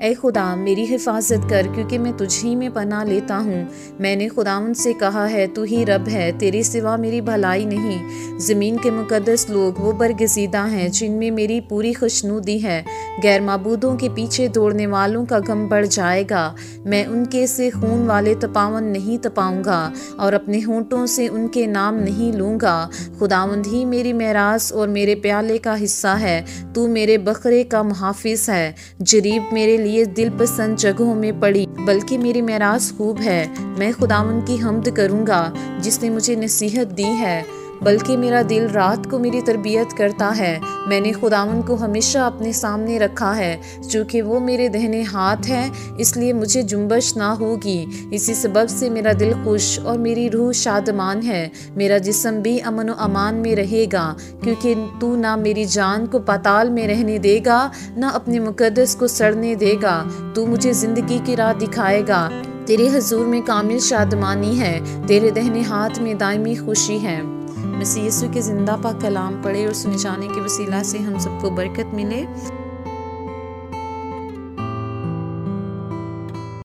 ए खुदा मेरी हिफाजत कर, क्योंकि मैं तुझ ही में पनाह लेता हूँ। मैंने खुदावंद से कहा है, तू ही रब है, तेरे सिवा मेरी भलाई नहीं। ज़मीन के मुकद्दस लोग वो बरगज़ीदा हैं जिनमें मेरी पूरी खुशनुदी है। गैर माबूदों के पीछे दौड़ने वालों का गम बढ़ जाएगा। मैं उनके से खून वाले तपावन नहीं तपाऊंगा और अपने होंठों से उनके नाम नहीं लूँगा। खुदावंद ही मेरी मेरास और मेरे प्याले का हिस्सा है। तू मेरे बकरे का मुहाफिज है। जरीब मेरे लिए दिल पसंद जगहों में पड़ी, बल्कि मेरी मेरास खूब है। मैं खुदावंद की हम्द करूँगा जिसने मुझे नसीहत दी है, बल्कि मेरा दिल रात को मेरी तरबियत करता है। मैंने खुदावंद को हमेशा अपने सामने रखा है, चूँकि वो मेरे दाहिने हाथ है, इसलिए मुझे जुम्बश ना होगी। इसी सबब से मेरा दिल खुश और मेरी रूह शादमान है। मेरा जिस्म भी अमन व अमान में रहेगा, क्योंकि तू ना मेरी जान को पाताल में रहने देगा, ना अपने मुकद्दस को सड़ने देगा। तू मुझे ज़िंदगी की राह दिखाएगा। तेरे हजूर में कामिल शादमानी है, तेरे दाहिने हाथ में दायमी खुशी है। मसीह यीशु के ज़िंदा पाक कलाम पढ़े और सुने जाने के वसीला से हम सबको बरकत मिले।